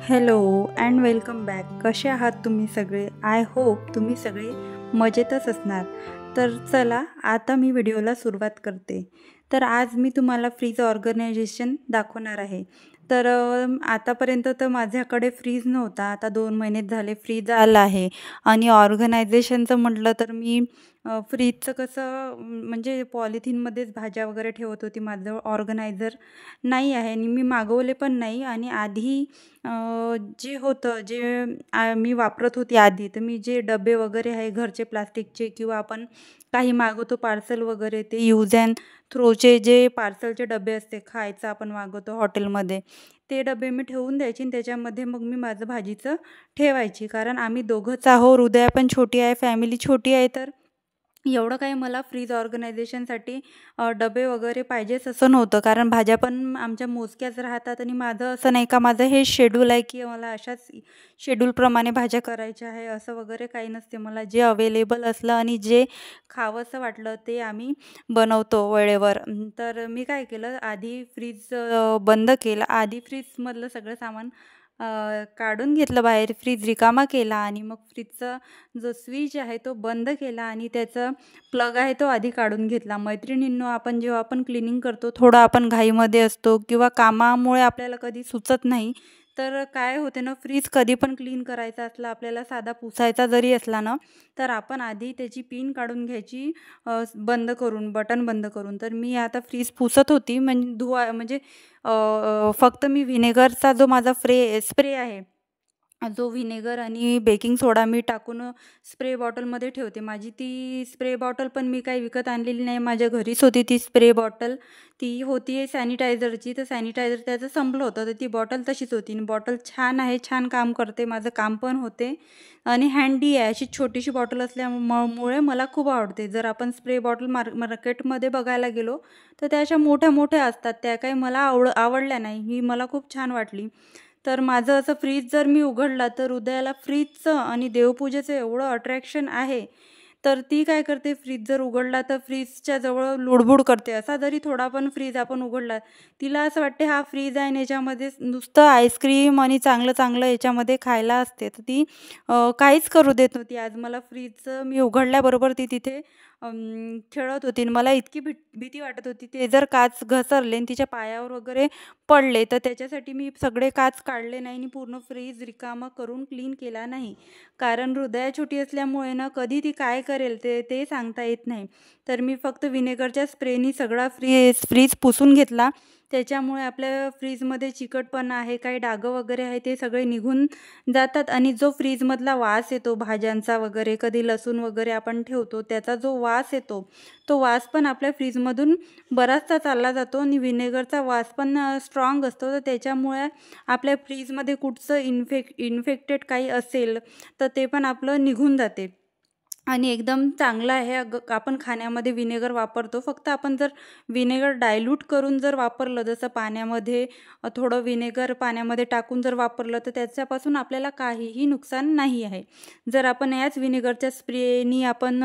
Hello and welcome back. कसे आहात तुम्ही सगळे? आय होप तुम्ही सगळे मजेतच असणार. तर चला आता मी व्हिडिओला सुरुवात करते. तर आज मी तुम्हाला फ्रीज ऑर्गनायझेशन दाखवणार आहे. तर आतापर्यंत तर माझ्याकडे फ्रीज नव्हता. आता 2 महिने झाले फ्रीज आला आहे. आणि ऑर्गनायझेशनचं म्हटलं तर मी फ्रीजचं कसं म्हणजे पॉलिथिनमध्येच भाज्या वगैरे ठेवत होती. माझं ऑर्गनायझर नाही आहे आणि मी मागवले पण नाही. आणि आधी जे होतं मी वापरत होती आधी, तर मी जे डबे वगैरे आहे घरचे प्लास्टिकचे किंवा आपण काही मागवतो पार्सल वगैरे, ते यूज अँड थ्रोचे जे पार्सलचे डबे असते, खायचं आपण मागवतो हॉटेलमध्ये, ते डबे मी ठेवून द्यायची आणि त्याच्यामध्ये मग मी माझं भाजीचं ठेवायची. कारण आम्ही दोघंच आहो, हृदया पण छोटी आहे, फॅमिली छोटी आहे, तर एवढं काही मला फ्रीज ऑर्गनायझेशनसाठी डबे वगैरे पाहिजेच असं नव्हतं. कारण भाज्या पण आमच्या मोजक्याच राहतात आणि माझं असं नाही का माझं हे शेड्यूल आहे की मला अशाच शेड्यूलप्रमाणे भाज्या करायच्या आहे असं वगैरे काही नसते. मला जे अवेलेबल असलं आणि जे खावंसं वाटलं ते आम्ही बनवतो वेळेवर. तर मी काय केलं, आधी फ्रीज बंद केलं. आधी फ्रीजमधलं सगळं सामान काढून घेतलं बाहेर, फ्रीज रिकामा केला आणि मग फ्रीजचा जो स्विच आहे तो बंद केला आणि त्याचा प्लग आहे तो आधी काढून घेतला. मैत्रिणींनो, आपण जेव्हा आपण क्लिनिंग करतो, थोडं आपण घाईमध्ये असतो किंवा कामामुळे आपल्याला कधी सुचत नाही, तर काय होते ना, फ्रीज कधी पण क्लीन करायचा असला, आपल्याला साधा पुसायचा जरी असला ना, तर आपण आधी त्याची पिन काढून घ्यायची, बंद करून, बटन बंद करून. तर मी आता फ्रीज पुसत होती म्हणजे फक्त मी व्हिनेगरचा जो माझा स्प्रे आहे, जो व्हिनेगर आणि बेकिंग सोडा मी टाकून स्प्रे बॉटलमध्ये ठेवते. माझी ती स्प्रे बॉटल पण मी काही विकत आणलेली नाही, माझ्या घरीच होती ती स्प्रे बॉटल. ती होती सॅनिटायझरची, तर सॅनिटायझर त्याचं संपलं होतं, तर ती बॉटल तशीच होती. आणि बॉटल छान आहे, छान काम करते, माझं काम पण होते आणि हँडी आहे. अशी छोटीशी बॉटल असल्यामुळे मला खूप आवडते. जर आपण स्प्रे बॉटल मार्केटमध्ये बघायला गेलो तर त्या अशा मोठ्या मोठ्या असतात, त्या काही मला आवडल्या नाही. ही मला खूप छान वाटली. तर माझं असं फ्रीज जर मी उघडला तर हृदयाला फ्रीजचं आणि देवपूजेचं एवढं अट्रॅक्शन आहे, तर ती काय करते, फ्रीज जर उघडला तर फ्रीजच्या जवळ लुडबुड करते. असा जरी थोडा पण फ्रीज आपण उघडला, तिला असं वाटते हा फ्रीज आहे आणि याच्यामध्ये नुसतं आईस्क्रीम आणि चांगलं चांगलं याच्यामध्ये खायला असते. तर ती काहीच करू देत नव्हती. आज मला फ्रीजचं मी उघडल्याबरोबर ती तिथे खेळत होती आणि मला इतकी भीती वाटत होती, ते जर काच घसरले आणि तिच्या पायावर वगैरे पडले, तर त्याच्यासाठी मी सगळे काच काढले नाही आणि पूर्ण फ्रीज रिकामा करून क्लीन केला नाही. कारण हृदया छोटी असल्यामुळे ना, कधी ती काय करेल ते ते सांगता येत नाही. तर मी फक्त व्हिनेगरच्या स्प्रेनी सगळा फ्रीज पुसून घेतला. त्याच्यामुळे आपल्या फ्रीजमध्ये चिकटपणा आहे, काही डागं वगैरे आहे, ते सगळे निघून जातात. आणि जो फ्रीजमधला वास येतो भाज्यांचा वगैरे, कधी लसूण वगैरे आपण ठेवतो, त्याचा जो वास येतो, तो वास पण आपल्या फ्रीजमधून बराचसा चालला जातो. आणि व्हिनेगरचा वास पण स्ट्रॉंग असतो, तर त्याच्यामुळे आपल्या फ्रीजमध्ये कुठचं इन्फेक्टेड काही असेल तर ते पण आपलं निघून जाते. आणि एकदम चांगलं आहे. आपण खाण्यामध्ये व्हिनेगर वापरतो, फक्त आपण जर व्हिनेगर डायल्यूट करून जर वापरलं, जसं पाण्यामध्ये थोडं व्हिनेगर पाण्यामध्ये टाकून जर वापरलं, तर त्याच्यापासून आपल्याला काहीही नुकसान नाही आहे. जर आपण याच व्हिनेगरच्या स्प्रेनी आपण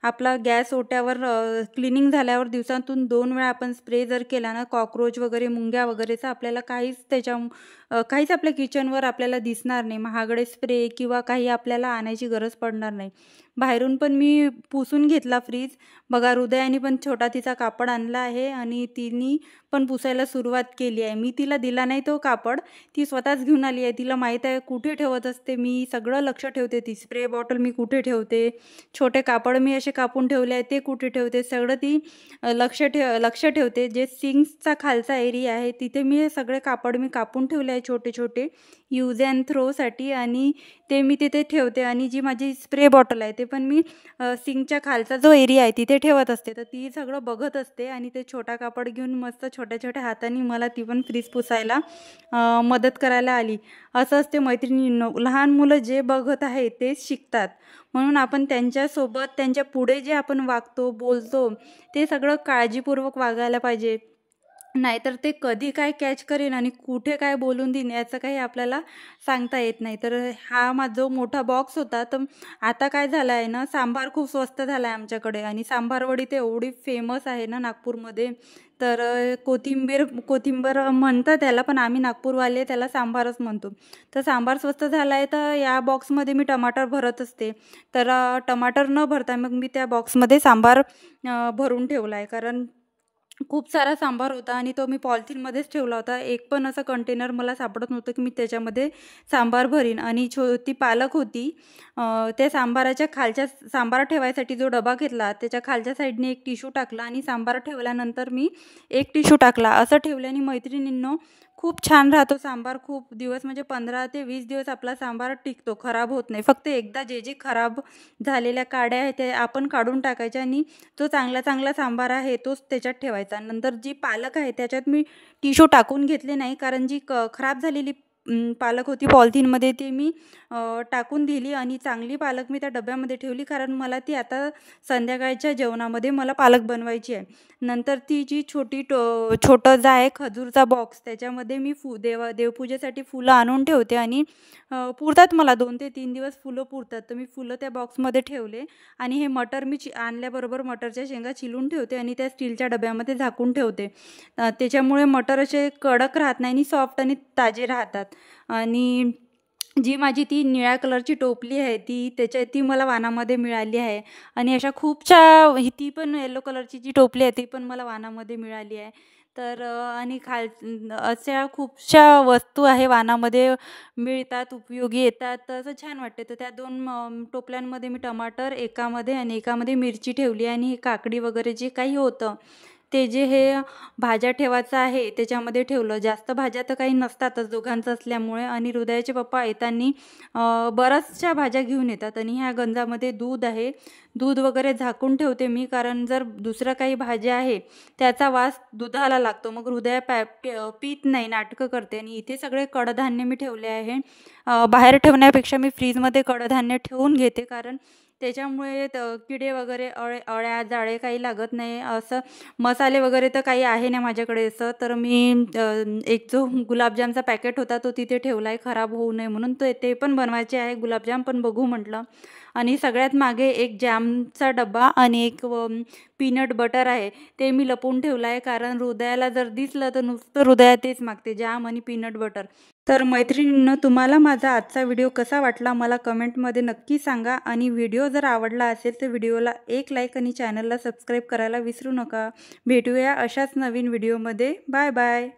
आपला गॅस ओट्यावर क्लिनिंग झाल्यावर दिवसातून 2 वेळा आपण स्प्रे जर केला ना, कॉक्रोच वगैरे, मुंग्या वगैरेचा आपल्याला काहीच आपल्या किचनवर आपल्याला दिसणार नाही. महागडे स्प्रे किंवा काही आपल्याला आणायची गरज पडणार नाही. बाहेरून पण मी पुसून घेतला फ्रीज. बघा, हृदयाने पण छोटा तिचा कापड आणला आहे आणि तिने पण पुसायला सुरुवात केली आहे. मी तिला दिला नाही तो कापड, ती स्वतःच घेऊन आली आहे. तिला माहीत आहे कुठे ठेवत असते मी, सगळं लक्ष ठेवते ती. स्प्रे बॉटल मी कुठे ठेवते, छोटे कापड मी असे कापून ठेवले आहे ते कुठे ठेवते, सगळं ती लक्ष ठेवते. जे सिंक्सचा खालचा एरिया आहे तिथे मी हे सगळे कापड मी कापून ठेवले आहे छोटे छोटे, यूज अँड थ्रोसाठी. आणि ते मी तिथे ठेवते. आणि जी माझी स्प्रे बॉटल आहे ते पण मी सिंकच्या खालचा जो एरिया आहे तिथे ठेवत असते. तर ती सगळं बघत असते आणि ते छोटा कापड घेऊन मस्त छोट्या छोट्या हाताने मला ती पण फ्रीज पुसायला मदत करायला आली. असं असते मैत्रिणींनो, लहान मुलं जे बघत आहे तेच शिकतात. म्हणून आपण त्यांच्यासोबत, त्यांच्या पुढे जे आपण वागतो, बोलतो, ते सगळं काळजीपूर्वक वागायला पाहिजे. नाहीतर ते कधी काय कॅच करेन आणि कुठे काय बोलून देईन याचं काही आपल्याला सांगता येत नाही. तर हा जो मोठा बॉक्स होता, तर आता काय झालं आहे ना, सांबार खूप स्वस्त झाला आहे आमच्याकडे आणि सांबार वडी ते एवढी फेमस आहे ना नागपूरमध्ये. तर कोथिंबीर म्हणतात त्याला, पण आम्ही नागपूरवाले त्याला सांबारच म्हणतो. तर सांबार स्वस्त झाला आहे, तर या बॉक्समध्ये मी टमाटर भरत असते. तर टमाटर न भरता मग मी त्या बॉक्समध्ये सांबार भरून ठेवला आहे. कारण खूप सारा सांबार होता आणि तो मी पॉलिथिनमध्येच ठेवला होता. एक पण असं कंटेनर मला सापडत नव्हतं की मी त्याच्यामध्ये सांबार भरीन. आणि ती पालक होती, त्या सांबाराच्या खालच्या सांबार ठेवायसाठी जो डबा घेतला त्याच्या खालच्या साईडने एक टिश्यू टाकला आणि सांबार ठेवल्यानंतर मी एक टिश्यू टाकला. असं ठेवल्याने मैत्रिणींनो खूप छान राहतो सांबार. खूप दिवस म्हणजे 15 ते 20 दिवस आपला सांबार टिकतो, खराब होत नाही. फक्त एकदा जे खराब झालेल्या काड्या आहेत ते आपण काढून टाकायच्या आणि जो चांगला सांबार आहे तोच त्याच्यात ठेवायचा. नंतर जी पालक आहे त्याच्यात मी टिश्यू टाकून घेतले नाही, कारण जी खराब झालेली पालक होती पॉलिथिनमध्ये ती मी टाकून दिली आणि चांगली पालक मी त्या डब्यामध्ये ठेवली, कारण मला ती आता संध्याकाळच्या जेवणामध्ये मला पालक बनवायची आहे. नंतर ती जी छोटं जे आहे खजूरचा बॉक्स, त्याच्यामध्ये मी देवपूजेसाठी फुलं आणून ठेवते आणि पुरतात मला 2 ते 3 दिवस फुलं पुरतात. तर मी फुलं त्या बॉक्समध्ये ठेवले आणि हे मटर मी आणल्याबरोबर मटरच्या शेंगा चिरून ठेवते आणि त्या स्टीलच्या डब्यामध्ये झाकून ठेवते. त्याच्यामुळे मटर असे कडक राहत नाही आणि सॉफ्ट आणि ताजे राहतात. आणि जी माझी ती निळ्या कलरची टोपली आहे ती मला वानामध्ये मिळाली आहे. आणि अशा ती पण येलो कलरची जी टोपली आहे ती पण मला वानामध्ये मिळाली आहे. तर आणि अशा खूपशा वस्तू आहे वानामध्ये मिळतात, उपयोगी येतात, तर असं छान वाटते. तर त्या 2 टोपल्यांमध्ये मी टमाटर एकामध्ये आणि एकामध्ये मिरची ठेवली आणि हे काकडी वगैरे जे काही होतं ते हे भाज्या ठेवायचं आहे त्याच्यामध्ये ठेवलं. जास्त भाज्या तर काही नसतातच दोघांचं असल्यामुळे. आणि हृदयाचे पप्पा येताना बऱ्याचशा भाज्या घेऊन येतात आणि ह्या गंजामध्ये दूध आहे. दूध वगैरे झाकून ठेवते मी, कारण जर दुसरं काही भाज्या आहे त्याचा वास दुधाला लागतो, मग हृदय पीत नाही, नाटकं करते. आणि इथे सगळे कडधान्य मी ठेवले आहे. बाहेर ठेवण्यापेक्षा मी फ्रीजमध्ये कडधान्य ठेवून घेते, कारण त्याच्यामुळे किडे वगैरे अळ्या जाळे काही लागत नाही. असं मसाले वगैरे तर काही आहे नाही माझ्याकडे असं. तर मी एक जो गुलाबजामचा पॅकेट होता तो तिथे ठेवला आहे खराब होऊ नये म्हणून. ते पण बनवायचे आहे गुलाबजाम, पण बघू म्हटलं. आणि सगळ्यात मागे एक जॅमचा डब्बा आणि एक पीनट बटर आहे, ते मी लपवून ठेवलं आहे, कारण हृदयाला जर दिसलं तर नुसतं हृदयात तेच मागते, जॅम आणि पीनट बटर. तर मैत्रिणींनो, तुम्हाला माझा आजचा व्हिडिओ कसा वाटला मला कमेंटमध्ये नक्की सांगा. आणि व्हिडिओ जर आवडला असेल तर व्हिडिओला एक लाईक आणि चॅनलला सबस्क्राईब करायला विसरू नका. भेटूया अशाच नवीन व्हिडिओमध्ये. Bye bye.